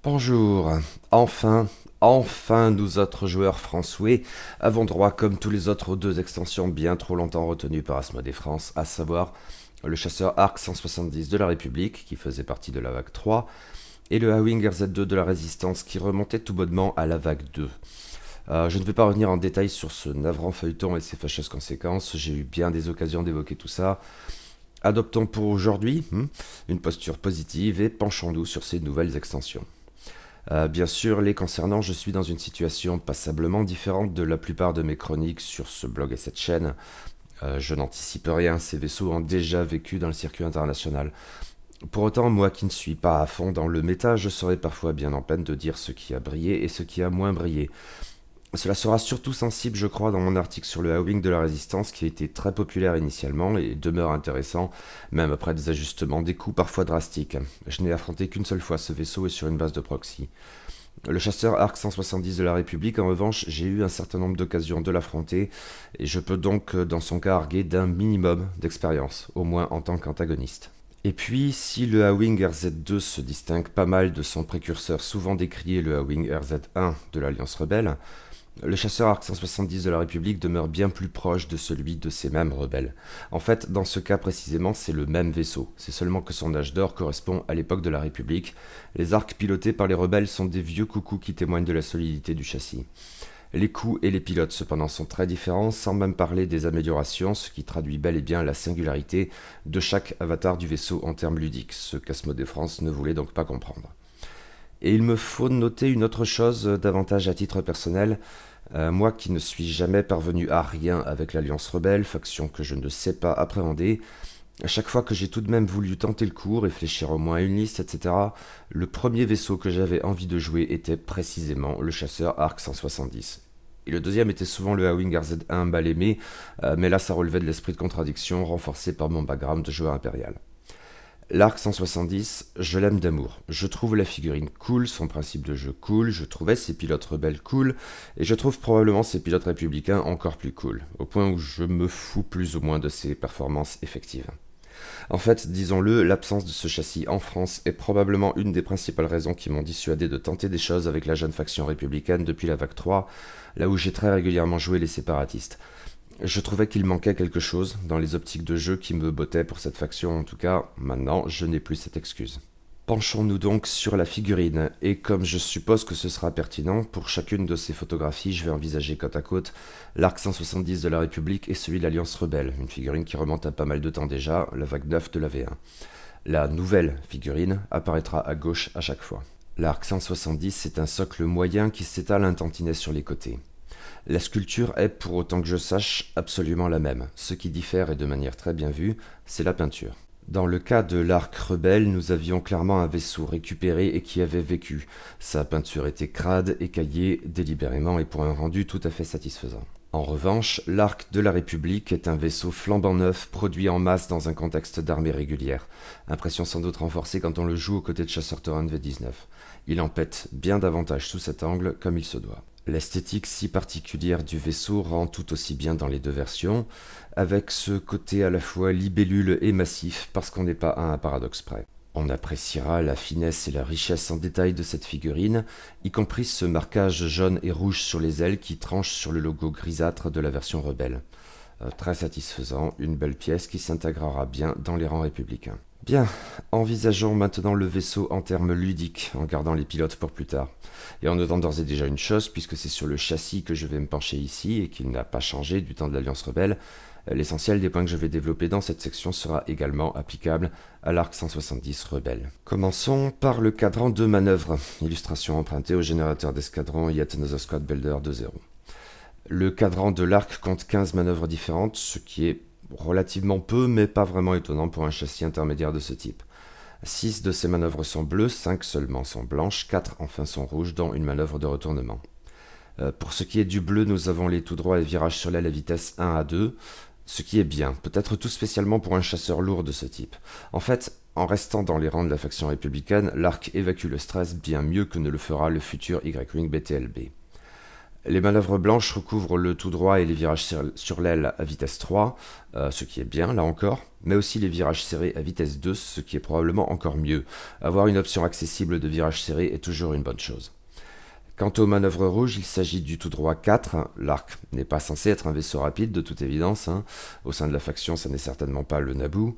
Bonjour, enfin nous autres joueurs français avons droit comme tous les autres aux deux extensions bien trop longtemps retenues par Asmodée France, à savoir le chasseur Arc 170 de la République qui faisait partie de la vague 3 et le Hawing RZ2 de la Résistance qui remontait tout bonnement à la vague 2. Je ne vais pas revenir en détail sur ce navrant feuilleton et ses fâcheuses conséquences, j'ai eu bien des occasions d'évoquer tout ça. Adoptons pour aujourd'hui une posture positive et penchons-nous sur ces nouvelles extensions. Bien sûr, les concernant, je suis dans une situation passablement différente de la plupart de mes chroniques sur ce blog et cette chaîne. Je n'anticipe rien, ces vaisseaux ont déjà vécu dans le circuit international. Pour autant, moi qui ne suis pas à fond dans le méta, je serai parfois bien en peine de dire ce qui a brillé et ce qui a moins brillé. Cela sera surtout sensible, je crois, dans mon article sur le Hawing de la Résistance qui a été très populaire initialement et demeure intéressant, même après des ajustements, des coups parfois drastiques. Je n'ai affronté qu'une seule fois ce vaisseau et sur une base de proxy. Le chasseur Arc 170 de la République, en revanche, j'ai eu un certain nombre d'occasions de l'affronter et je peux donc, dans son cas, arguer d'un minimum d'expérience, au moins en tant qu'antagoniste. Et puis, si le Hawing RZ2 se distingue pas mal de son précurseur souvent décrié, le Hawing RZ1 de l'Alliance Rebelle, le chasseur Arc 170 de la République demeure bien plus proche de celui de ces mêmes rebelles. En fait, dans ce cas précisément, c'est le même vaisseau. C'est seulement que son âge d'or correspond à l'époque de la République. Les arcs pilotés par les rebelles sont des vieux coucous qui témoignent de la solidité du châssis. Les coups et les pilotes cependant sont très différents, sans même parler des améliorations, ce qui traduit bel et bien la singularité de chaque avatar du vaisseau en termes ludiques, ce qu'Asmodée France ne voulait donc pas comprendre. Et il me faut noter une autre chose davantage à titre personnel. Moi qui ne suis jamais parvenu à rien avec l'Alliance Rebelle, faction que je ne sais pas appréhender, à chaque fois que j'ai tout de même voulu tenter le coup, réfléchir au moins à une liste, etc., le premier vaisseau que j'avais envie de jouer était précisément le chasseur Arc 170. Et le deuxième était souvent le Hawing RZ1 mal aimé, mais là ça relevait de l'esprit de contradiction renforcé par mon background de joueur impérial. L'Arc 170, je l'aime d'amour. Je trouve la figurine cool, son principe de jeu cool, je trouvais ses pilotes rebelles cool, et je trouve probablement ses pilotes républicains encore plus cool, au point où je me fous plus ou moins de ses performances effectives. En fait, disons-le, l'absence de ce châssis en France est probablement une des principales raisons qui m'ont dissuadé de tenter des choses avec la jeune faction républicaine depuis la vague 3, là où j'ai très régulièrement joué les séparatistes. Je trouvais qu'il manquait quelque chose dans les optiques de jeu qui me bottaient pour cette faction, en tout cas, maintenant je n'ai plus cette excuse. Penchons-nous donc sur la figurine, et comme je suppose que ce sera pertinent, pour chacune de ces photographies, je vais envisager côte à côte l'Arc 170 de la République et celui de l'Alliance Rebelle, une figurine qui remonte à pas mal de temps déjà, la vague 9 de la V1. La nouvelle figurine apparaîtra à gauche à chaque fois. L'Arc 170, c'est un socle moyen qui s'étale un tantinet sur les côtés. La sculpture est, pour autant que je sache, absolument la même. Ce qui diffère, et de manière très bien vue, c'est la peinture. Dans le cas de l'Arc Rebelle, nous avions clairement un vaisseau récupéré et qui avait vécu. Sa peinture était crade, écaillée, délibérément et pour un rendu tout à fait satisfaisant. En revanche, l'Arc de la République est un vaisseau flambant neuf, produit en masse dans un contexte d'armée régulière. Impression sans doute renforcée quand on le joue aux côtés de chasseurs Tauren V19. Il en pète bien davantage sous cet angle, comme il se doit. L'esthétique si particulière du vaisseau rend tout aussi bien dans les deux versions, avec ce côté à la fois libellule et massif, parce qu'on n'est pas à un paradoxe près. On appréciera la finesse et la richesse en détail de cette figurine, y compris ce marquage jaune et rouge sur les ailes qui tranche sur le logo grisâtre de la version rebelle. Très satisfaisant, une belle pièce qui s'intégrera bien dans les rangs républicains. Bien, envisageons maintenant le vaisseau en termes ludiques, en gardant les pilotes pour plus tard. Et en notant d'ores et déjà une chose, puisque c'est sur le châssis que je vais me pencher ici, et qu'il n'a pas changé du temps de l'Alliance Rebelle, l'essentiel des points que je vais développer dans cette section sera également applicable à l'Arc 170 Rebelle. Commençons par le cadran de manœuvre, illustration empruntée au générateur d'escadron Yet Another Squad Builder 2.0. Le cadran de l'Arc compte 15 manœuvres différentes, ce qui est relativement peu, mais pas vraiment étonnant pour un châssis intermédiaire de ce type. 6 de ces manœuvres sont bleues, 5 seulement sont blanches, 4 enfin sont rouges, dont une manœuvre de retournement. Pour ce qui est du bleu, nous avons les tout droits et virages sur l'aile à vitesse 1 à 2, ce qui est bien, peut-être tout spécialement pour un chasseur lourd de ce type. En fait, en restant dans les rangs de la faction républicaine, l'Arc évacue le stress bien mieux que ne le fera le futur Y-Wing BTLB. Les manœuvres blanches recouvrent le tout droit et les virages sur l'aile à vitesse 3, ce qui est bien là encore, mais aussi les virages serrés à vitesse 2, ce qui est probablement encore mieux. Avoir une option accessible de virage serré est toujours une bonne chose. Quant aux manœuvres rouges, il s'agit du tout droit 4. L'Ark n'est pas censé être un vaisseau rapide de toute évidence. Au sein de la faction, ça n'est certainement pas le Naboo.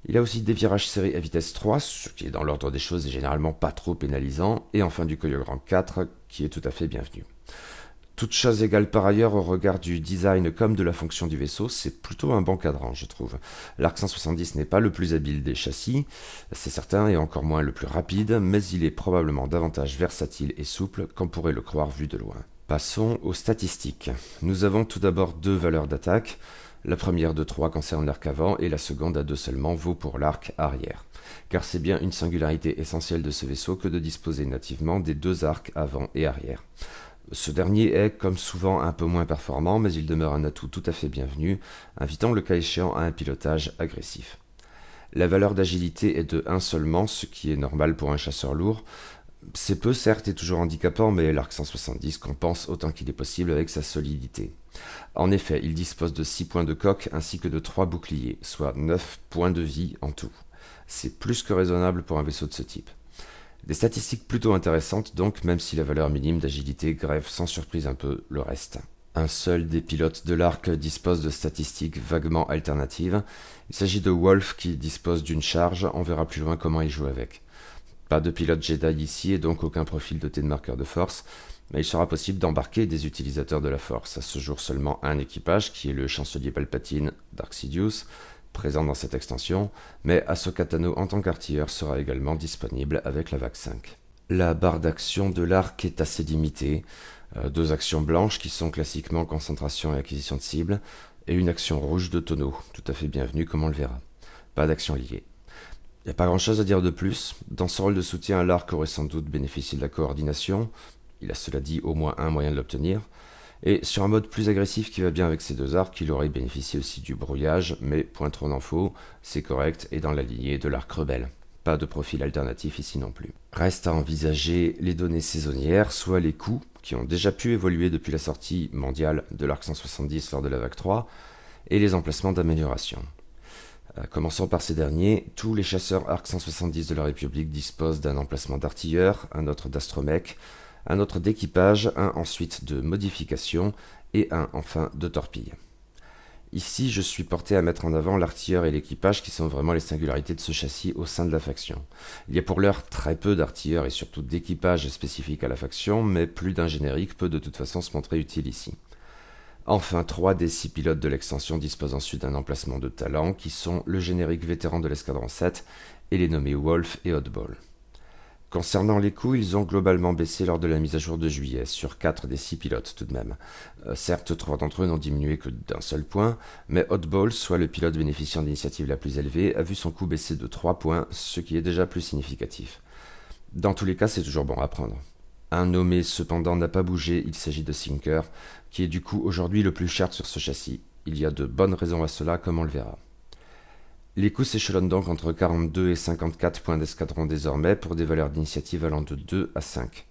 Il a aussi des virages serrés à vitesse 3, ce qui est dans l'ordre des choses et généralement pas trop pénalisant. Et enfin du Koyogram 4, qui est tout à fait bienvenu. Toute chose égale par ailleurs au regard du design comme de la fonction du vaisseau, c'est plutôt un bon cadran, je trouve. L'Arc 170 n'est pas le plus habile des châssis, c'est certain, et encore moins le plus rapide, mais il est probablement davantage versatile et souple qu'on pourrait le croire vu de loin. Passons aux statistiques. Nous avons tout d'abord 2 valeurs d'attaque. La première de 3 concerne l'arc avant et la seconde à 2 seulement vaut pour l'arc arrière. Car c'est bien une singularité essentielle de ce vaisseau que de disposer nativement des 2 arcs avant et arrière. Ce dernier est, comme souvent, un peu moins performant, mais il demeure un atout tout à fait bienvenu, invitant le cas échéant à un pilotage agressif. La valeur d'agilité est de 1 seulement, ce qui est normal pour un chasseur lourd. C'est peu certes et toujours handicapant, mais l'Arc 170 compense autant qu'il est possible avec sa solidité. En effet, il dispose de 6 points de coque ainsi que de 3 boucliers, soit 9 points de vie en tout. C'est plus que raisonnable pour un vaisseau de ce type. Des statistiques plutôt intéressantes donc, même si la valeur minime d'agilité grève sans surprise un peu le reste. Un seul des pilotes de l'Arc dispose de statistiques vaguement alternatives. Il s'agit de Wolf qui dispose d'une charge, on verra plus loin comment il joue avec. Pas de pilote Jedi ici et donc aucun profil doté de marqueur de force, mais il sera possible d'embarquer des utilisateurs de la force. À ce jour seulement un équipage qui est le chancelier Palpatine Dark Sidious, présent dans cette extension, mais Ahsoka Tano en tant qu'artilleur sera également disponible avec la vague 5. La barre d'action de l'arc est assez limitée, 2 actions blanches qui sont classiquement concentration et acquisition de cible, et une action rouge de tonneau, tout à fait bienvenue comme on le verra. Pas d'action liée. Il n'y a pas grand chose à dire de plus. Dans son rôle de soutien, l'arc aurait sans doute bénéficié de la coordination, il a cela dit au moins un moyen de l'obtenir. Et sur un mode plus agressif qui va bien avec ces 2 arcs, il aurait bénéficié aussi du brouillage, mais point trop n'en faut, c'est correct et dans la lignée de l'arc rebelle. Pas de profil alternatif ici non plus. Reste à envisager les données saisonnières, soit les coûts, qui ont déjà pu évoluer depuis la sortie mondiale de l'arc 170 lors de la vague 3, et les emplacements d'amélioration. Commençons par ces derniers, tous les chasseurs arc 170 de la République disposent d'un emplacement d'artilleur, un autre d'astromech, un autre d'équipage, un ensuite de modification et un enfin de torpille. Ici, je suis porté à mettre en avant l'artilleur et l'équipage qui sont vraiment les singularités de ce châssis au sein de la faction. Il y a pour l'heure très peu d'artilleurs et surtout d'équipages spécifiques à la faction, mais plus d'un générique peut de toute façon se montrer utile ici. Enfin, 3 des 6 pilotes de l'extension disposent ensuite d'un emplacement de talent qui sont le générique vétéran de l'escadron 7 et les nommés Wolf et Oddball. Concernant les coûts, ils ont globalement baissé lors de la mise à jour de juillet, sur 4 des 6 pilotes tout de même. Certes, 3 d'entre eux n'ont diminué que d'un seul point, mais Oddball, soit le pilote bénéficiant d'initiative la plus élevée, a vu son coût baisser de 3 points, ce qui est déjà plus significatif. Dans tous les cas, c'est toujours bon à prendre. Un nommé cependant n'a pas bougé, il s'agit de Sinker, qui est du coup aujourd'hui le plus cher sur ce châssis. Il y a de bonnes raisons à cela, comme on le verra. Les coûts s'échelonnent donc entre 42 et 54 points d'escadron désormais pour des valeurs d'initiative allant de 2 à 5.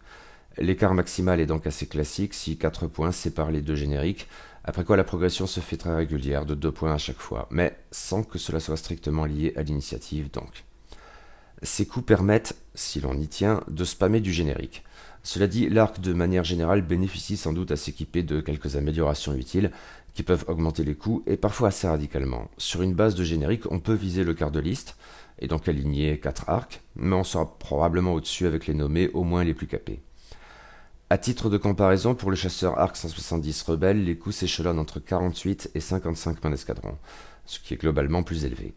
L'écart maximal est donc assez classique si 4 points séparent les 2 génériques, après quoi la progression se fait très régulière de 2 points à chaque fois, mais sans que cela soit strictement lié à l'initiative donc. Ces coûts permettent, si l'on y tient, de spammer du générique. Cela dit, l'arc de manière générale bénéficie sans doute à s'équiper de quelques améliorations utiles qui peuvent augmenter les coûts et parfois assez radicalement. Sur une base de générique, on peut viser le quart de liste et donc aligner 4 arcs, mais on sera probablement au-dessus avec les nommés, au moins les plus capés. À titre de comparaison, pour le chasseur Arc 170 rebelle, les coûts s'échelonnent entre 48 et 55 points d'escadron, ce qui est globalement plus élevé.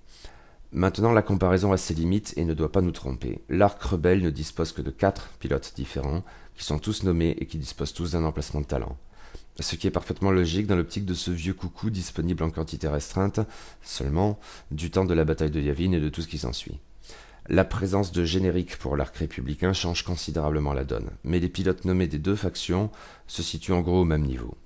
Maintenant, la comparaison a ses limites et ne doit pas nous tromper. L'Arc rebelle ne dispose que de 4 pilotes différents, qui sont tous nommés et qui disposent tous d'un emplacement de talent. Ce qui est parfaitement logique dans l'optique de ce vieux coucou disponible en quantité restreinte, seulement, du temps de la bataille de Yavin et de tout ce qui s'ensuit. La présence de génériques pour l'arc républicain change considérablement la donne, mais les pilotes nommés des 2 factions se situent en gros au même niveau.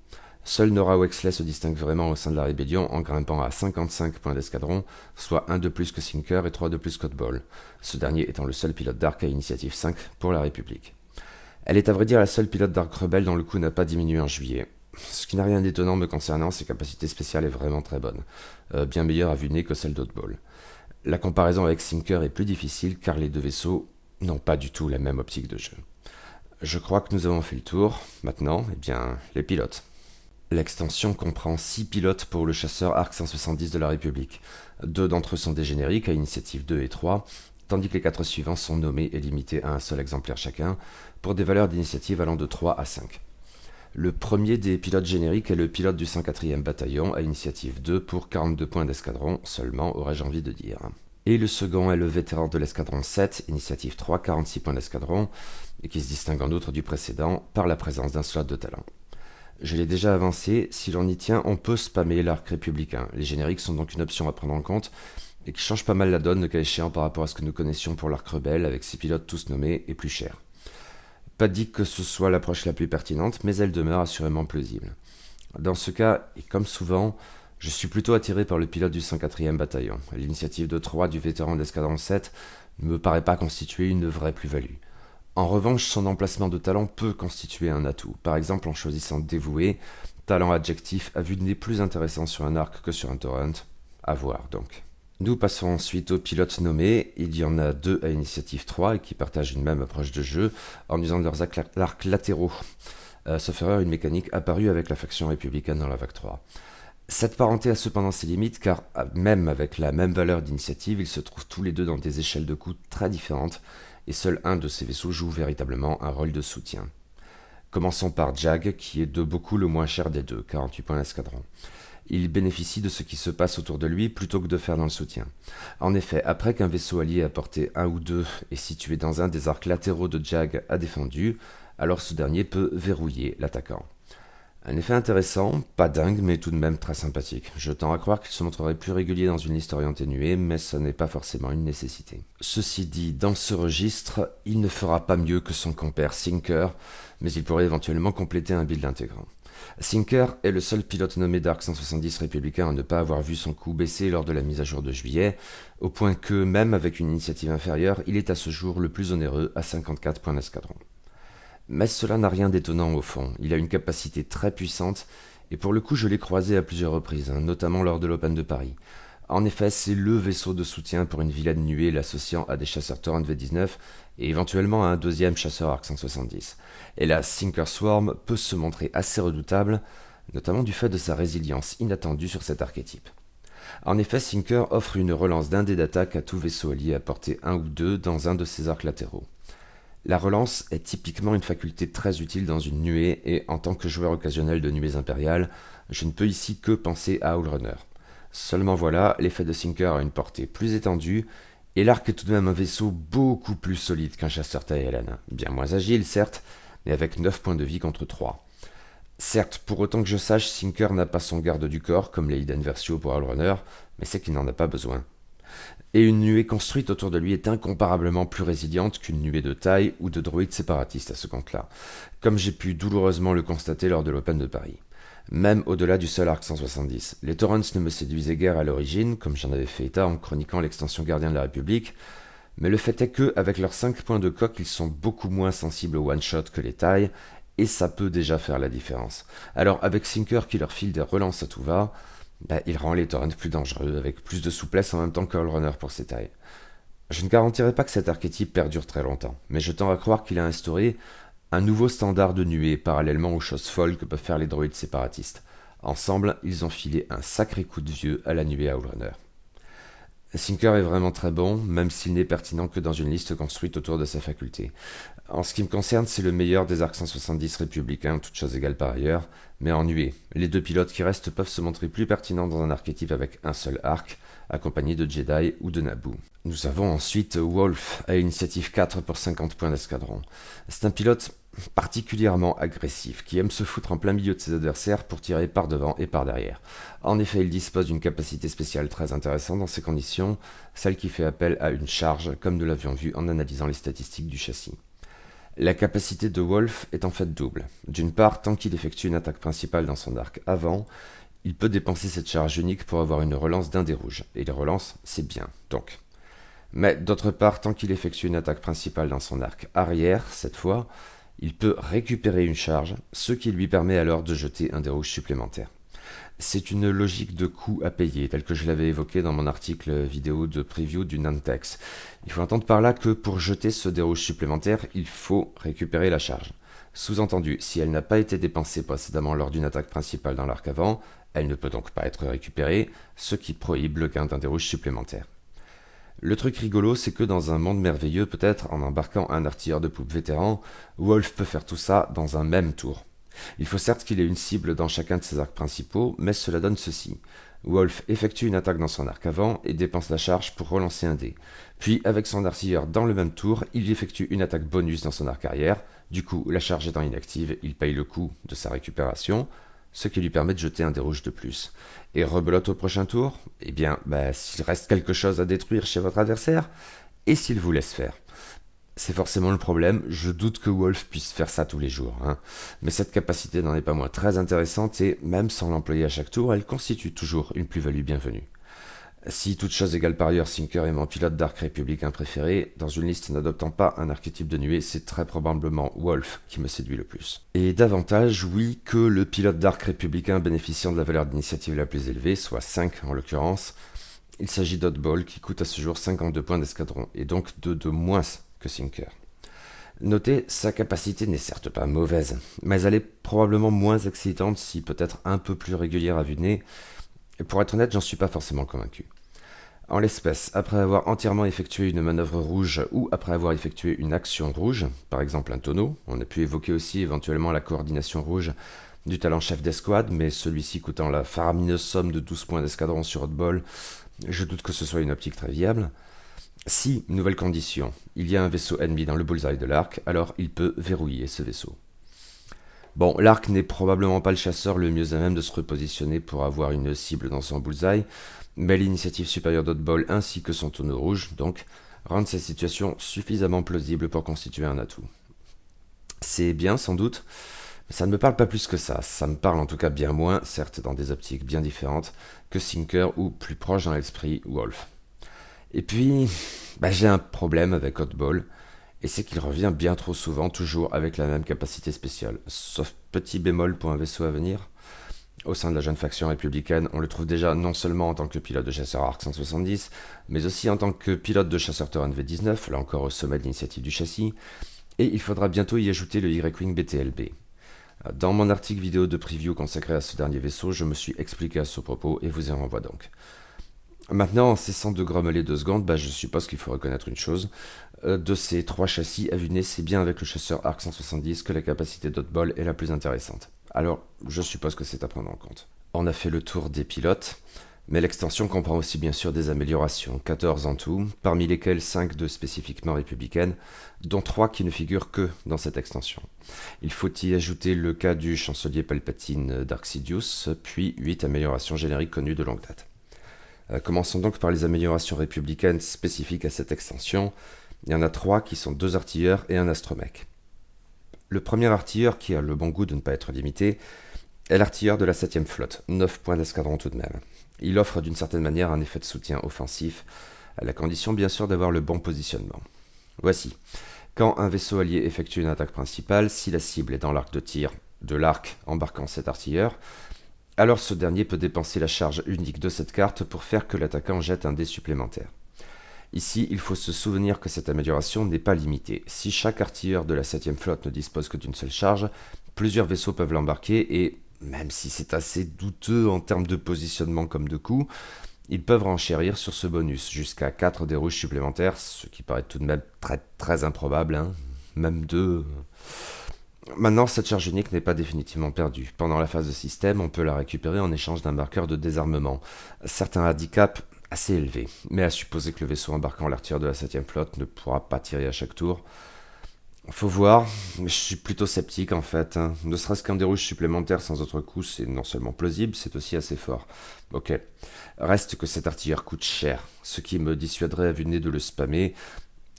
Seul Nora Wexley se distingue vraiment au sein de la rébellion en grimpant à 55 points d'escadron, soit 1 de plus que Sinker et 3 de plus qu'Oddball, ce dernier étant le seul pilote d'arc à initiative 5 pour la République. Elle est à vrai dire la seule pilote d'Arc Rebelle dont le coût n'a pas diminué en juillet. Ce qui n'a rien d'étonnant me concernant, ses capacités spéciales est vraiment très bonne. Bien meilleure à vue de nez que celle d'Oddball. La comparaison avec Sinker est plus difficile car les deux vaisseaux n'ont pas du tout la même optique de jeu. Je crois que nous avons fait le tour. Maintenant, les pilotes. L'extension comprend 6 pilotes pour le chasseur Arc 170 de la République. 2 d'entre eux sont des génériques à initiative 2 et 3, tandis que les 4 suivants sont nommés et limités à un seul exemplaire chacun, pour des valeurs d'initiative allant de 3 à 5. Le premier des pilotes génériques est le pilote du 104e bataillon à initiative 2 pour 42 points d'escadron, seulement aurais-je envie de dire. Et le second est le vétéran de l'escadron 7, initiative 3, 46 points d'escadron, et qui se distingue en outre du précédent par la présence d'un slot de talent. Je l'ai déjà avancé, si l'on y tient, on peut spammer l'arc républicain. Les génériques sont donc une option à prendre en compte, et qui change pas mal la donne, le cas échéant, par rapport à ce que nous connaissions pour l'arc rebelle, avec 6 pilotes tous nommés et plus chers. Pas dit que ce soit l'approche la plus pertinente, mais elle demeure assurément plausible. Dans ce cas, et comme souvent, je suis plutôt attiré par le pilote du 104e bataillon. L'initiative de 3 du vétéran d'escadron 7 ne me paraît pas constituer une vraie plus-value. En revanche, son emplacement de talent peut constituer un atout. Par exemple, en choisissant dévoué, talent adjectif à vue de nez plus intéressant sur un arc que sur un torrent. À voir donc. Nous passons ensuite aux pilotes nommés. Il y en a 2 à initiative 3 et qui partagent une même approche de jeu en usant de leurs arcs latéraux. Sauf erreur, une mécanique apparue avec la faction républicaine dans la vague 3. Cette parenté a cependant ses limites car même avec la même valeur d'initiative, ils se trouvent tous les deux dans des échelles de coûts très différentes et seul un de ces vaisseaux joue véritablement un rôle de soutien. Commençons par Jag, qui est de beaucoup le moins cher des deux, 48 points d'escadron. Il bénéficie de ce qui se passe autour de lui plutôt que de faire dans le soutien. En effet, après qu'un vaisseau allié à portée 1 ou 2 est situé dans un des arcs latéraux de Jag a défendu, alors ce dernier peut verrouiller l'attaquant. Un effet intéressant, pas dingue, mais tout de même très sympathique. Je tends à croire qu'il se montrerait plus régulier dans une liste orientée nuée, mais ce n'est pas forcément une nécessité. Ceci dit, dans ce registre, il ne fera pas mieux que son compère Sinker, mais il pourrait éventuellement compléter un build intégrant. Sinker est le seul pilote nommé d'Arc 170 républicain à ne pas avoir vu son coût baisser lors de la mise à jour de juillet, au point que, même avec une initiative inférieure, il est à ce jour le plus onéreux à 54 points d'escadron. Mais cela n'a rien d'étonnant au fond, il a une capacité très puissante, et pour le coup je l'ai croisé à plusieurs reprises, notamment lors de l'Open de Paris. En effet, c'est le vaisseau de soutien pour une vilaine nuée l'associant à des chasseurs Torrent V19 et éventuellement à un deuxième chasseur Arc 170. Et la Sinker Swarm peut se montrer assez redoutable, notamment du fait de sa résilience inattendue sur cet archétype. En effet, Sinker offre une relance d'un dé d'attaque à tout vaisseau allié à portée 1 ou 2 dans un de ses arcs latéraux. La relance est typiquement une faculté très utile dans une nuée et en tant que joueur occasionnel de nuées impériales, je ne peux ici que penser à Howlrunner. Seulement voilà, l'effet de Sinker a une portée plus étendue et l'arc est tout de même un vaisseau beaucoup plus solide qu'un chasseur TLN. Bien moins agile certes, mais avec 9 points de vie contre 3. Certes, pour autant que je sache, Sinker n'a pas son garde du corps comme les Hidden Versio pour Howlrunner, mais c'est qu'il n'en a pas besoin. Et une nuée construite autour de lui est incomparablement plus résiliente qu'une nuée de taille ou de droïdes séparatistes à ce compte-là, comme j'ai pu douloureusement le constater lors de l'Open de Paris. Même au-delà du seul Arc 170, les Torrents ne me séduisaient guère à l'origine, comme j'en avais fait état en chroniquant l'extension Gardien de la République, mais le fait est que, avec leurs 5 points de coque, ils sont beaucoup moins sensibles au one-shot que les tailles, et ça peut déjà faire la différence. Alors avec Sinker qui leur file des relances à tout va, il rend les Torrents plus dangereux, avec plus de souplesse en même temps que Howlrunner pour ses tailles. Je ne garantirai pas que cet archétype perdure très longtemps, mais je tends à croire qu'il a instauré un nouveau standard de nuée parallèlement aux choses folles que peuvent faire les droïdes séparatistes. Ensemble, ils ont filé un sacré coup de vieux à la nuée Howlrunner. Sinker est vraiment très bon, même s'il n'est pertinent que dans une liste construite autour de sa faculté. En ce qui me concerne, c'est le meilleur des Arc 170 républicains, toutes choses égales par ailleurs, mais en nuée. Les deux pilotes qui restent peuvent se montrer plus pertinents dans un archétype avec un seul arc, accompagné de Jedi ou de Naboo. Nous avons ensuite Wolf, à initiative 4 pour 50 points d'escadron. C'est un pilote particulièrement agressif, qui aime se foutre en plein milieu de ses adversaires pour tirer par devant et par derrière. En effet, il dispose d'une capacité spéciale très intéressante dans ces conditions, celle qui fait appel à une charge, comme nous l'avions vu en analysant les statistiques du châssis. La capacité de Wolf est en fait double. D'une part, tant qu'il effectue une attaque principale dans son arc avant, il peut dépenser cette charge unique pour avoir une relance d'un dé rouge. Et les relances, c'est bien, donc. Mais d'autre part, tant qu'il effectue une attaque principale dans son arc arrière, cette fois, Il peut récupérer une charge, ce qui lui permet alors de jeter un dé rouge supplémentaire. C'est une logique de coût à payer, telle que je l'avais évoqué dans mon article vidéo de preview du Nantex. Il faut entendre par là que pour jeter ce dé rouge supplémentaire, il faut récupérer la charge. Sous-entendu, si elle n'a pas été dépensée précédemment lors d'une attaque principale dans l'arc avant, elle ne peut donc pas être récupérée, ce qui prohibe le gain d'un dé rouge supplémentaire. Le truc rigolo, c'est que dans un monde merveilleux, peut-être en embarquant un artilleur de poupe vétéran, Wolf peut faire tout ça dans un même tour. Il faut certes qu'il ait une cible dans chacun de ses arcs principaux, mais cela donne ceci. Wolf effectue une attaque dans son arc avant et dépense la charge pour relancer un dé. Puis, avec son artilleur dans le même tour, il effectue une attaque bonus dans son arc arrière. Du coup, la charge étant inactive, il paye le coût de sa récupération, ce qui lui permet de jeter un dé rouge de plus. Et rebelote au prochain tour? Eh bien, s'il reste quelque chose à détruire chez votre adversaire, et s'il vous laisse faire. C'est forcément le problème, je doute que Wolf puisse faire ça tous les jours, hein. Mais cette capacité n'en est pas moins très intéressante et, même sans l'employer à chaque tour, elle constitue toujours une plus-value bienvenue. Si toute chose égale par ailleurs, Sinker est mon pilote d'arc républicain préféré, dans une liste n'adoptant pas un archétype de nuée, c'est très probablement Wolf qui me séduit le plus. Et davantage, oui, que le pilote d'arc républicain bénéficiant de la valeur d'initiative la plus élevée, soit 5 en l'occurrence. Il s'agit d'Oddball qui coûte à ce jour 52 points d'escadron, et donc de moins que Sinker. Notez, sa capacité n'est certes pas mauvaise, mais elle est probablement moins excitante si peut-être un peu plus régulière à vue de nez, et pour être honnête, j'en suis pas forcément convaincu. En l'espèce, après avoir entièrement effectué une manœuvre rouge ou après avoir effectué une action rouge, par exemple un tonneau, on a pu évoquer aussi éventuellement la coordination rouge du talent chef d'escouade, mais celui-ci coûtant la faramineuse somme de 12 points d'escadron sur Oddball, je doute que ce soit une optique très viable. Si, nouvelle condition, il y a un vaisseau ennemi dans le bullseye de l'arc, alors il peut verrouiller ce vaisseau. Bon, l'arc n'est probablement pas le chasseur le mieux à même de se repositionner pour avoir une cible dans son bullseye, mais l'initiative supérieure d'Oddball ainsi que son tonneau rouge, donc, rendent cette situation suffisamment plausible pour constituer un atout. C'est bien, sans doute, mais ça ne me parle pas plus que ça me parle en tout cas bien moins, certes dans des optiques bien différentes, que Sinker ou plus proche dans l'esprit Wolf. Et puis, j'ai un problème avec Oddball, et c'est qu'il revient bien trop souvent, toujours avec la même capacité spéciale. Sauf petit bémol pour un vaisseau à venir. Au sein de la jeune faction républicaine, on le trouve déjà non seulement en tant que pilote de chasseur Arc 170, mais aussi en tant que pilote de chasseur Terran V19, là encore au sommet de l'initiative du châssis, et il faudra bientôt y ajouter le Y-Wing BTLB. Dans mon article vidéo de preview consacré à ce dernier vaisseau, je me suis expliqué à ce propos, et vous y renvoie donc. Maintenant, en cessant de grommeler 2 secondes, je suppose qu'il faut reconnaître une chose. De ces 3 châssis à vue de nez, c'est bien avec le chasseur Arc 170 que la capacité d'Oddball est la plus intéressante. Alors, je suppose que c'est à prendre en compte. On a fait le tour des pilotes, mais l'extension comprend aussi bien sûr des améliorations, 14 en tout, parmi lesquelles 5 de spécifiquement républicaines, dont 3 qui ne figurent que dans cette extension. Il faut y ajouter le cas du chancelier Palpatine Dark Sidious, puis 8 améliorations génériques connues de longue date. Commençons donc par les améliorations républicaines spécifiques à cette extension. Il y en a 3 qui sont 2 artilleurs et un astromech. Le premier artilleur, qui a le bon goût de ne pas être limité, est l'artilleur de la 7ème flotte, 9 points d'escadron tout de même. Il offre d'une certaine manière un effet de soutien offensif, à la condition bien sûr d'avoir le bon positionnement. Voici. Quand un vaisseau allié effectue une attaque principale, si la cible est dans l'arc de tir de l'arc embarquant cet artilleur, alors ce dernier peut dépenser la charge unique de cette carte pour faire que l'attaquant jette un dé supplémentaire. Ici, il faut se souvenir que cette amélioration n'est pas limitée. Si chaque artilleur de la 7ème flotte ne dispose que d'une seule charge, plusieurs vaisseaux peuvent l'embarquer et, même si c'est assez douteux en termes de positionnement comme de coût, ils peuvent renchérir sur ce bonus jusqu'à 4 dés rouges supplémentaires, ce qui paraît tout de même très très improbable, hein. Même 2... Maintenant, cette charge unique n'est pas définitivement perdue. Pendant la phase de système, on peut la récupérer en échange d'un marqueur de désarmement. Certains handicaps assez élevés, mais à supposer que le vaisseau embarquant l'artilleur de la 7ème flotte ne pourra pas tirer à chaque tour. Faut voir, mais je suis plutôt sceptique en fait, hein. Ne serait-ce qu'un dé rouge supplémentaire sans autre coup, c'est non seulement plausible, c'est aussi assez fort. Ok. Reste que cet artilleur coûte cher, ce qui me dissuaderait à vue de nez de le spammer.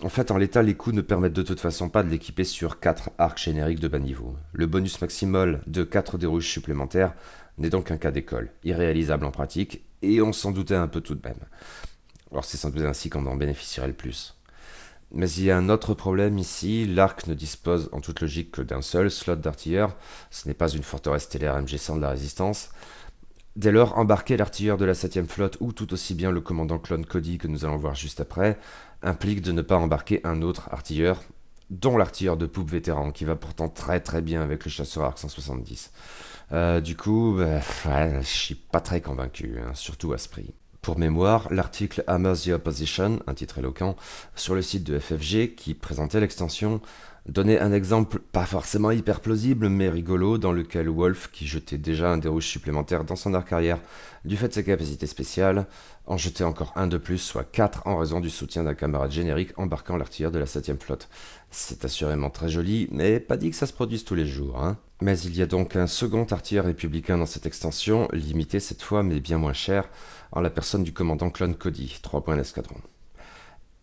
En fait, en l'état, les coups ne permettent de toute façon pas de l'équiper sur 4 arcs génériques de bas niveau. Le bonus maximal de 4 dés rouges supplémentaires n'est donc un cas d'école, irréalisable en pratique, et on s'en doutait un peu tout de même. Alors c'est sans doute ainsi qu'on en bénéficierait le plus. Mais il y a un autre problème ici, l'arc ne dispose en toute logique que d'un seul slot d'artilleur, ce n'est pas une forteresse stellaire MG100 de la Résistance. Dès lors, embarquer l'artilleur de la 7ème flotte ou tout aussi bien le commandant Clone Cody que nous allons voir juste après, implique de ne pas embarquer un autre artilleur, dont l'artilleur de poupe vétéran, qui va pourtant très très bien avec le chasseur Arc 170. Du coup, ouais, je suis pas très convaincu, hein, surtout à ce prix. Pour mémoire, l'article Hammer the Opposition, un titre éloquent, sur le site de FFG, qui présentait l'extension, donnait un exemple pas forcément hyper plausible, mais rigolo, dans lequel Wolf, qui jetait déjà un des rouges supplémentaire dans son arc arrière du fait de ses capacités spéciales, en jetait encore un de plus, soit 4 en raison du soutien d'un camarade générique embarquant l'artilleur de la 7ème flotte. C'est assurément très joli, mais pas dit que ça se produise tous les jours, hein. Mais il y a donc un second artilleur républicain dans cette extension, limité cette fois mais bien moins cher, en la personne du commandant Clone Cody, 3 points d'escadron.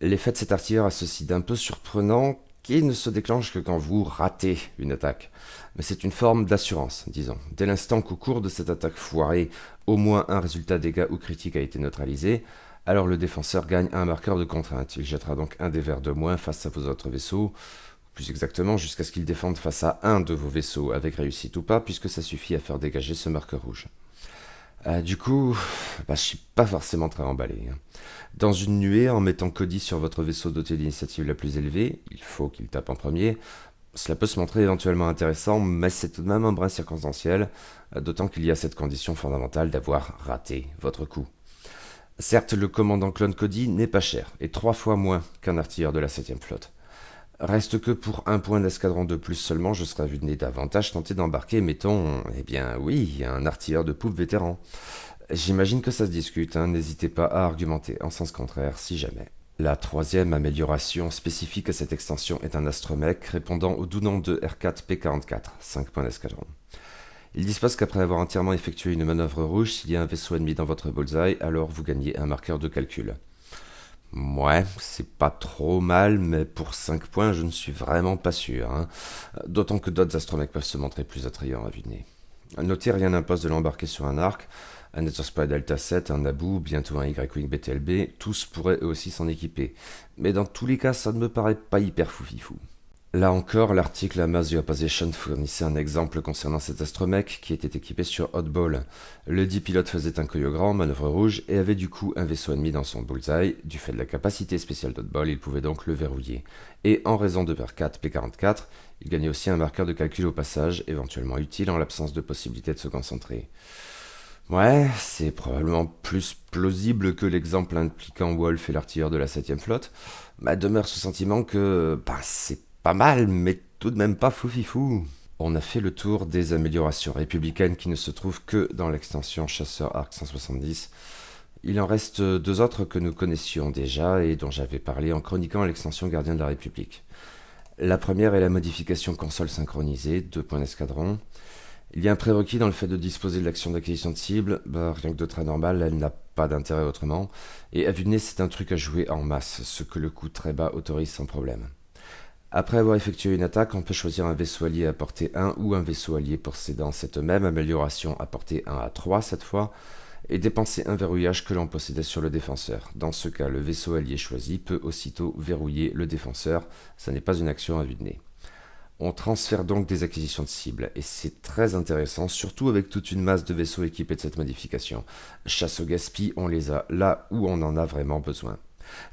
L'effet de cet artilleur a ceci d'un peu surprenant qui ne se déclenche que quand vous ratez une attaque. Mais c'est une forme d'assurance, disons. Dès l'instant qu'au cours de cette attaque foirée, au moins un résultat dégâts ou critique a été neutralisé, alors le défenseur gagne un marqueur de contrainte. Il jettera donc un des verres de moins face à vos autres vaisseaux, plus exactement jusqu'à ce qu'il défende face à un de vos vaisseaux, avec réussite ou pas, puisque ça suffit à faire dégager ce marqueur rouge. Du coup, je suis pas forcément très emballé, hein. Dans une nuée, en mettant Cody sur votre vaisseau doté d'initiative la plus élevée, il faut qu'il tape en premier, cela peut se montrer éventuellement intéressant, mais c'est tout de même un brin circonstanciel, d'autant qu'il y a cette condition fondamentale d'avoir raté votre coup. Certes, le commandant Clone Cody n'est pas cher, et 3 fois moins qu'un artilleur de la 7ème flotte. Reste que pour un point d'escadron de plus seulement, je serais vu de nez davantage tenté d'embarquer, mettons, eh bien oui, un artilleur de poupe vétéran. J'imagine que ça se discute, hein, n'hésitez pas à argumenter en sens contraire si jamais. La troisième amélioration spécifique à cette extension est un astromech répondant au doux nom de R4P44, 5 points d'escadron. Il dispose qu'après avoir entièrement effectué une manœuvre rouge, s'il y a un vaisseau ennemi dans votre bullseye, alors vous gagnez un marqueur de calcul. Ouais, c'est pas trop mal, mais pour 5 points, je ne suis vraiment pas sûr, hein. D'autant que d'autres astromechs peuvent se montrer plus attrayants à vue de nez. Notez, rien n'impose de l'embarquer sur un arc, un Netherspy Delta 7, un Naboo, bientôt un Y-Wing BTLB, tous pourraient eux aussi s'en équiper. Mais dans tous les cas, ça ne me paraît pas hyper foufifou. Là encore, l'article Hammer the Opposition fournissait un exemple concernant cet astromech qui était équipé sur Oddball. Le dit pilote faisait un coyogram, manœuvre rouge, et avait du coup un vaisseau ennemi dans son bullseye. Du fait de la capacité spéciale d'Oddball, il pouvait donc le verrouiller. Et en raison de R4 P44, il gagnait aussi un marqueur de calcul au passage, éventuellement utile en l'absence de possibilité de se concentrer. Ouais, c'est probablement plus plausible que l'exemple impliquant Wolf et l'artilleur de la 7ème flotte. Demeure ce sentiment que c'est pas mal, mais tout de même pas foufifou. On a fait le tour des améliorations républicaines qui ne se trouvent que dans l'extension Chasseur Arc 170. Il en reste 2 autres que nous connaissions déjà et dont j'avais parlé en chroniquant l'extension Gardien de la République. La première est la modification console synchronisée, 2 points d'escadron. Il y a un prérequis dans le fait de disposer de l'action d'acquisition de cible, rien que de très normal, elle n'a pas d'intérêt autrement, et à vue de nez c'est un truc à jouer en masse, ce que le coût très bas autorise sans problème. Après avoir effectué une attaque, on peut choisir un vaisseau allié à portée 1 ou un vaisseau allié possédant cette même amélioration à portée 1 à 3 cette fois, et dépenser un verrouillage que l'on possédait sur le défenseur. Dans ce cas, le vaisseau allié choisi peut aussitôt verrouiller le défenseur, ça n'est pas une action à vue de nez. On transfère donc des acquisitions de cibles, et c'est très intéressant, surtout avec toute une masse de vaisseaux équipés de cette modification. Chasse au gaspille, on les a là où on en a vraiment besoin.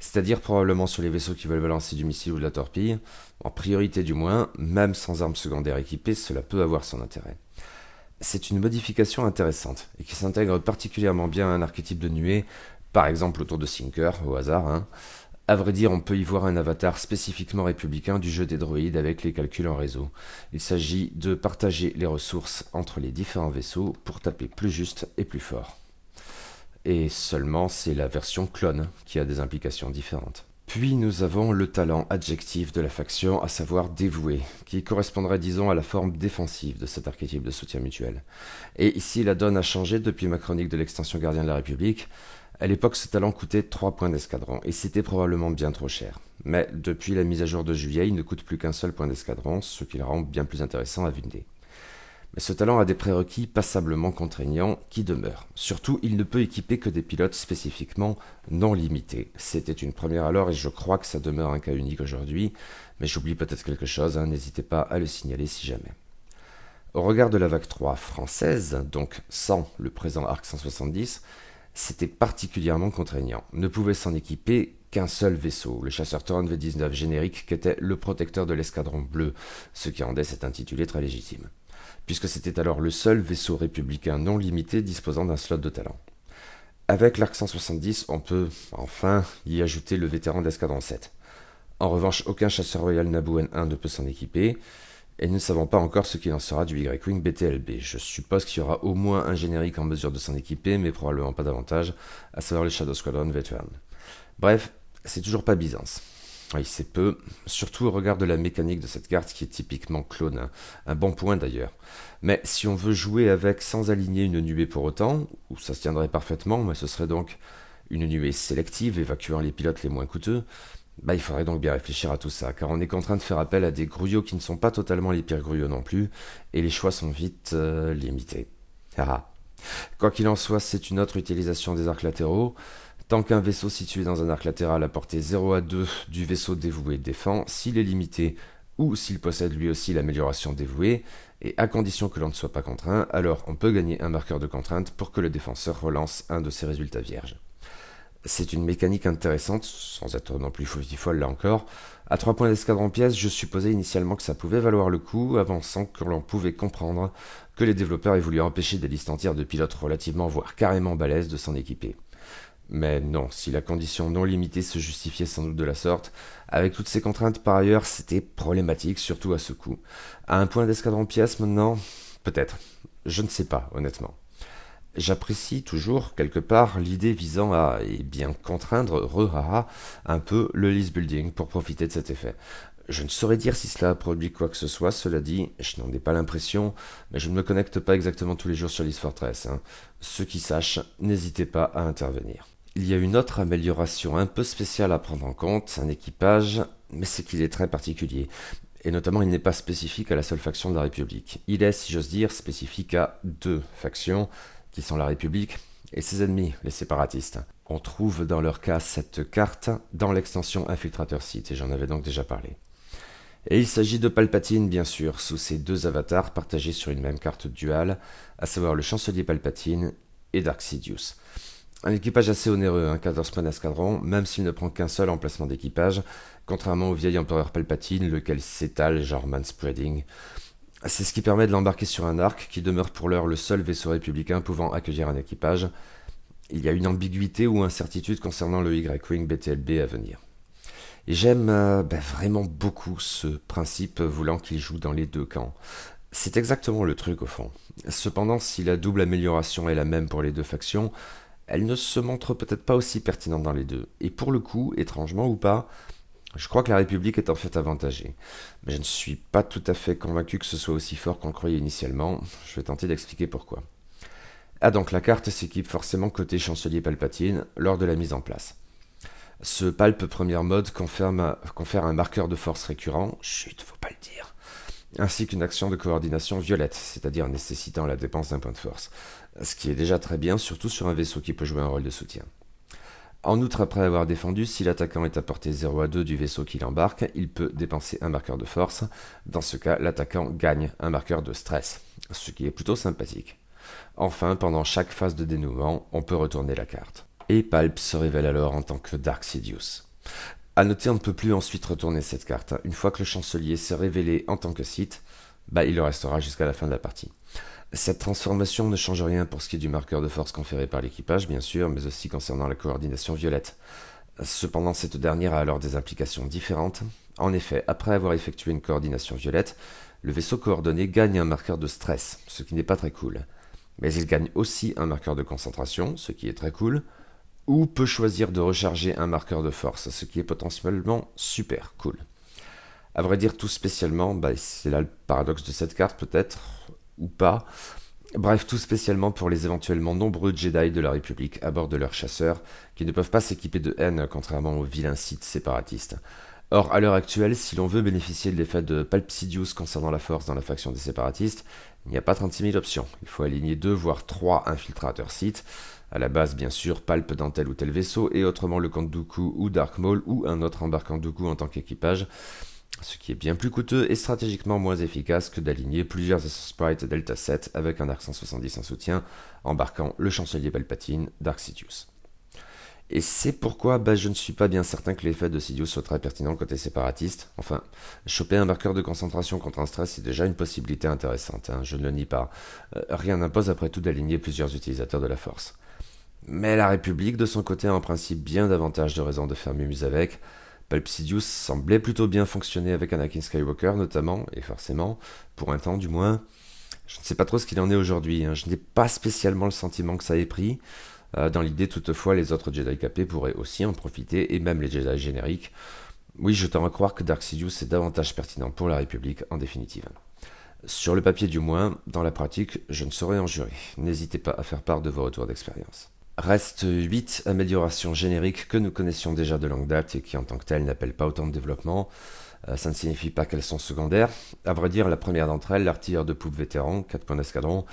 C'est-à-dire probablement sur les vaisseaux qui veulent balancer du missile ou de la torpille, en priorité du moins, même sans armes secondaires équipées, cela peut avoir son intérêt. C'est une modification intéressante, et qui s'intègre particulièrement bien à un archétype de nuée, par exemple autour de Sinker, au hasard, hein. À vrai dire, on peut y voir un avatar spécifiquement républicain du jeu des droïdes avec les calculs en réseau. Il s'agit de partager les ressources entre les différents vaisseaux pour taper plus juste et plus fort. Et seulement c'est la version clone qui a des implications différentes. Puis nous avons le talent adjectif de la faction, à savoir dévoué, qui correspondrait disons à la forme défensive de cet archétype de soutien mutuel. Et ici la donne a changé depuis ma chronique de l'extension Gardien de la République. À l'époque, ce talent coûtait 3 points d'escadron, et c'était probablement bien trop cher. Mais depuis la mise à jour de juillet, il ne coûte plus qu'un seul point d'escadron, ce qui le rend bien plus intéressant à vue de nez. Mais ce talent a des prérequis passablement contraignants qui demeurent. Surtout, il ne peut équiper que des pilotes spécifiquement non limités. C'était une première alors et je crois que ça demeure un cas unique aujourd'hui, mais j'oublie peut-être quelque chose, hein, n'hésitez pas à le signaler si jamais. Au regard de la vague 3 française, donc sans le présent Arc 170, c'était particulièrement contraignant. Ne pouvait s'en équiper qu'un seul vaisseau, le chasseur Toron V19 générique qui était le protecteur de l'escadron bleu, ce qui rendait cet intitulé très légitime, puisque c'était alors le seul vaisseau républicain non limité disposant d'un slot de talent. Avec l'Arc 170, on peut enfin y ajouter le vétéran d'escadron 7. En revanche, aucun chasseur royal Naboo N1 ne peut s'en équiper, et nous ne savons pas encore ce qu'il en sera du Y-Wing BTLB. Je suppose qu'il y aura au moins un générique en mesure de s'en équiper, mais probablement pas davantage, à savoir le Shadow Squadron Veteran. Bref, c'est toujours pas Byzance. Oui, c'est peu, surtout au regard de la mécanique de cette carte qui est typiquement clone, hein. Un bon point d'ailleurs. Mais si on veut jouer avec sans aligner une nuée pour autant, ou ça se tiendrait parfaitement, mais ce serait donc une nuée sélective évacuant les pilotes les moins coûteux, il faudrait donc bien réfléchir à tout ça, car on est contraint de faire appel à des grouillots qui ne sont pas totalement les pires grouillots non plus, et les choix sont vite limités. Ah. Quoi qu'il en soit, c'est une autre utilisation des arcs latéraux. Tant qu'un vaisseau situé dans un arc latéral à portée 0 à 2 du vaisseau dévoué défend, s'il est limité ou s'il possède lui aussi l'amélioration dévouée, et à condition que l'on ne soit pas contraint, alors on peut gagner un marqueur de contrainte pour que le défenseur relance un de ses résultats vierges. C'est une mécanique intéressante, sans être non plus folle là encore. À 3 points d'escadron pièce, je supposais initialement que ça pouvait valoir le coup, avançant que l'on pouvait comprendre que les développeurs aient voulu empêcher des listes entières de pilotes relativement, voire carrément balèzes de s'en équiper. Mais non, si la condition non limitée se justifiait sans doute de la sorte, avec toutes ces contraintes par ailleurs, c'était problématique, surtout à ce coup. À un point d'escadron pièce maintenant, peut-être. Je ne sais pas, honnêtement. J'apprécie toujours, quelque part, l'idée visant à bien contraindre, un peu le list building pour profiter de cet effet. Je ne saurais dire si cela a produit quoi que ce soit, cela dit, je n'en ai pas l'impression, mais je ne me connecte pas exactement tous les jours sur List Fortress, hein. Ceux qui sachent, n'hésitez pas à intervenir. Il y a une autre amélioration un peu spéciale à prendre en compte, un équipage, mais c'est qu'il est très particulier. Et notamment, il n'est pas spécifique à la seule faction de la République. Il est, si j'ose dire, spécifique à 2 factions, qui sont la République et ses ennemis, les séparatistes. On trouve dans leur cas cette carte dans l'extension Infiltrator Sith, et j'en avais donc déjà parlé. Et il s'agit de Palpatine, bien sûr, sous ces 2 avatars partagés sur une même carte duale, à savoir le chancelier Palpatine et Dark Sidious. Un équipage assez onéreux, 14 points d'escadron, même s'il ne prend qu'un seul emplacement d'équipage, contrairement au vieil empereur Palpatine, lequel s'étale genre manspreading. C'est ce qui permet de l'embarquer sur un arc, qui demeure pour l'heure le seul vaisseau républicain pouvant accueillir un équipage. Il y a une ambiguïté ou incertitude concernant le Y-Wing BTLB à venir. Et j'aime vraiment beaucoup ce principe voulant qu'il joue dans les 2 camps. C'est exactement le truc au fond. Cependant, si la double amélioration est la même pour les 2 factions, elle ne se montre peut-être pas aussi pertinente dans les 2. Et pour le coup, étrangement ou pas, je crois que la République est en fait avantagée. Mais je ne suis pas tout à fait convaincu que ce soit aussi fort qu'on le croyait initialement. Je vais tenter d'expliquer pourquoi. Ah donc la carte s'équipe forcément côté chancelier Palpatine lors de la mise en place. Ce Palp première mode confère un marqueur de force récurrent, chut, faut pas le dire, ainsi qu'une action de coordination violette, c'est-à-dire nécessitant la dépense d'un point de force. Ce qui est déjà très bien, surtout sur un vaisseau qui peut jouer un rôle de soutien. En outre, après avoir défendu, si l'attaquant est à portée 0 à 2 du vaisseau qu'il embarque, il peut dépenser un marqueur de force. Dans ce cas, l'attaquant gagne un marqueur de stress, ce qui est plutôt sympathique. Enfin, pendant chaque phase de dénouement, on peut retourner la carte. Et Palp se révèle alors en tant que Dark Sidious. A noter, on ne peut plus ensuite retourner cette carte. Une fois que le chancelier s'est révélé en tant que Sith, il le restera jusqu'à la fin de la partie. Cette transformation ne change rien pour ce qui est du marqueur de force conféré par l'équipage, bien sûr, mais aussi concernant la coordination violette. Cependant, cette dernière a alors des implications différentes. En effet, après avoir effectué une coordination violette, le vaisseau coordonné gagne un marqueur de stress, ce qui n'est pas très cool. Mais il gagne aussi un marqueur de concentration, ce qui est très cool, ou peut choisir de recharger un marqueur de force, ce qui est potentiellement super cool. À vrai dire, tout spécialement, c'est là le paradoxe de cette carte peut-être, ou pas. Bref, tout spécialement pour les éventuellement nombreux Jedi de la République à bord de leurs chasseurs, qui ne peuvent pas s'équiper de haine, contrairement aux vilains Sith séparatistes. Or, à l'heure actuelle, si l'on veut bénéficier de l'effet de Palp Sidious concernant la force dans la faction des séparatistes, il n'y a pas 36 000 options. Il faut aligner 2 voire 3 infiltrateurs Sith. À la base, bien sûr, Palp dans tel ou tel vaisseau, et autrement le Count Dooku ou Dark Maul ou un autre embarquant Dooku en tant qu'équipage, ce qui est bien plus coûteux et stratégiquement moins efficace que d'aligner plusieurs Sprite Delta 7 avec un Arc 170 en soutien, embarquant le chancelier Palpatine, Dark Sidious. Et c'est pourquoi je ne suis pas bien certain que l'effet de Sidious soit très pertinent côté séparatiste. Enfin, choper un marqueur de concentration contre un stress est déjà une possibilité intéressante, je ne le nie pas. Rien n'impose après tout d'aligner plusieurs utilisateurs de la force. Mais la République, de son côté, a en principe bien davantage de raisons de faire mumuse avec. Palp Sidious semblait plutôt bien fonctionner avec Anakin Skywalker, notamment, et forcément, pour un temps du moins. Je ne sais pas trop ce qu'il en est aujourd'hui, je n'ai pas spécialement le sentiment que ça ait pris. Dans l'idée, toutefois, les autres Jedi capés pourraient aussi en profiter, et même les Jedi génériques. Oui, je tends à croire que Dark Sidious est davantage pertinent pour la République, en définitive. Sur le papier du moins, dans la pratique, je ne saurais en jurer. N'hésitez pas à faire part de vos retours d'expérience. Restent 8 améliorations génériques que nous connaissions déjà de longue date et qui en tant que telles n'appellent pas autant de développement. Ça ne signifie pas qu'elles sont secondaires. À vrai dire, la première d'entre elles, l'artilleur de poupe vétéran, 4 points d'escadron,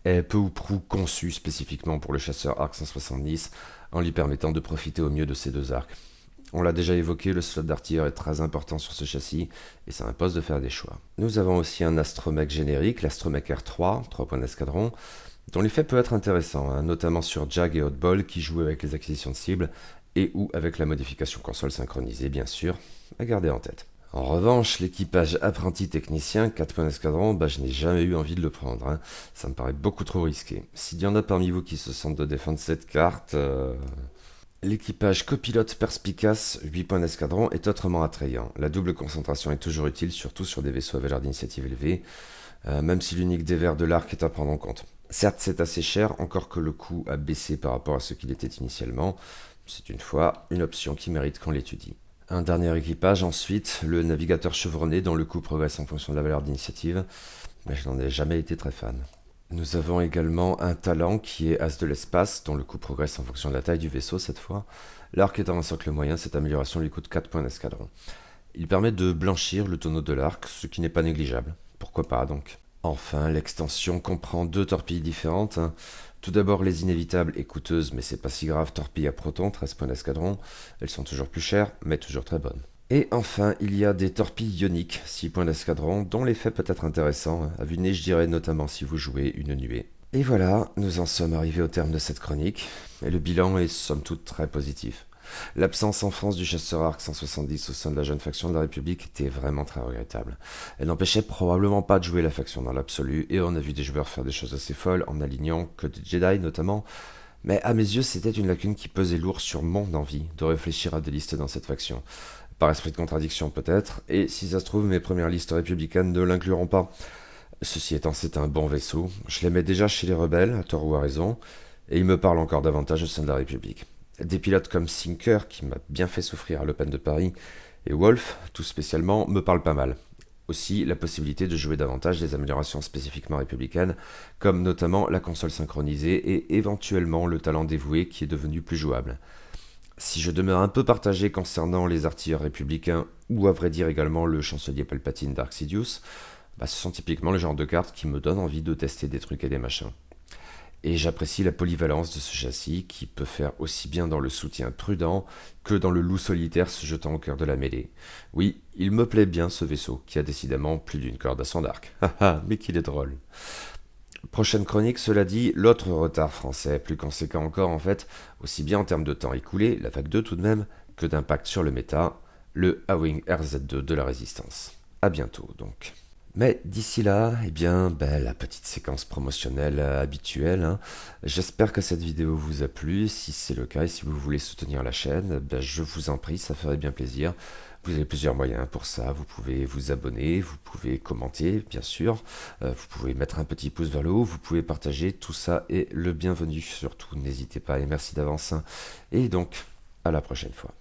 est peu ou prou conçue spécifiquement pour le chasseur Arc 170 en lui permettant de profiter au mieux de ces deux arcs. On l'a déjà évoqué, le slot d'artilleur est très important sur ce châssis et ça impose de faire des choix. Nous avons aussi un astromech générique, l'astromech R3, 3 points d'escadron, dont l'effet peut être intéressant, notamment sur Jag et Oddball qui jouent avec les acquisitions de cibles et ou avec la modification console synchronisée bien sûr, à garder en tête. En revanche, l'équipage apprenti technicien, 4 points d'escadron, je n'ai jamais eu envie de le prendre, ça me paraît beaucoup trop risqué. S'il y en a parmi vous qui se sentent de défendre cette carte... L'équipage copilote perspicace, 8 points d'escadron, est autrement attrayant. La double concentration est toujours utile, surtout sur des vaisseaux à valeur d'initiative élevée, même si l'unique dévers de l'arc est à prendre en compte. Certes, c'est assez cher, encore que le coût a baissé par rapport à ce qu'il était initialement. C'est une fois une option qui mérite qu'on l'étudie. Un dernier équipage ensuite, le navigateur chevronné, dont le coût progresse en fonction de la valeur d'initiative, mais je n'en ai jamais été très fan. Nous avons également un talent qui est As de l'espace, dont le coût progresse en fonction de la taille du vaisseau cette fois. L'arc étant un socle moyen, cette amélioration lui coûte 4 points d'escadron. Il permet de blanchir le tonneau de l'arc, ce qui n'est pas négligeable. Pourquoi pas donc. Enfin, l'extension comprend 2 torpilles différentes. Tout d'abord les inévitables et coûteuses, mais c'est pas si grave, torpilles à proton, 13 points d'escadron. Elles sont toujours plus chères, mais toujours très bonnes. Et enfin, il y a des torpilles ioniques, 6 points d'escadron, dont l'effet peut être intéressant, à vue de nez je dirais notamment si vous jouez une nuée. Et voilà, nous en sommes arrivés au terme de cette chronique, et le bilan est somme toute très positif. L'absence en France du chasseur Arc 170 au sein de la jeune faction de la République était vraiment très regrettable. Elle n'empêchait probablement pas de jouer la faction dans l'absolu, et on a vu des joueurs faire des choses assez folles en alignant que des Jedi notamment, mais à mes yeux c'était une lacune qui pesait lourd sur mon envie de réfléchir à des listes dans cette faction. Par esprit de contradiction peut-être, et si ça se trouve, mes premières listes républicaines ne l'incluront pas. Ceci étant, c'est un bon vaisseau, je l'aimais déjà chez les rebelles, à tort ou à raison, et il me parle encore davantage au sein de la République. Des pilotes comme Sinker, qui m'a bien fait souffrir à l'Open de Paris, et Wolf, tout spécialement, me parlent pas mal. Aussi, la possibilité de jouer davantage des améliorations spécifiquement républicaines, comme notamment la console synchronisée et éventuellement le talent dévoué qui est devenu plus jouable. Si je demeure un peu partagé concernant les artilleurs républicains, ou à vrai dire également le chancelier Palpatine Dark Sidious, ce sont typiquement le genre de cartes qui me donnent envie de tester des trucs et des machins. Et j'apprécie la polyvalence de ce châssis qui peut faire aussi bien dans le soutien prudent que dans le loup solitaire se jetant au cœur de la mêlée. Oui, il me plaît bien ce vaisseau qui a décidément plus d'une corde à son arc. Haha, mais qu'il est drôle. Prochaine chronique, cela dit, l'autre retard français, plus conséquent encore en fait, aussi bien en termes de temps écoulé, la vague 2 tout de même, que d'impact sur le méta, le A-Wing RZ2 de la Résistance. A bientôt donc. Mais d'ici là, la petite séquence promotionnelle habituelle. J'espère que cette vidéo vous a plu. Si c'est le cas et si vous voulez soutenir la chaîne, je vous en prie, ça ferait bien plaisir. Vous avez plusieurs moyens pour ça. Vous pouvez vous abonner, vous pouvez commenter, bien sûr. Vous pouvez mettre un petit pouce vers le haut, vous pouvez partager. Tout ça est le bienvenu. Surtout, n'hésitez pas et merci d'avance. Et donc, à la prochaine fois.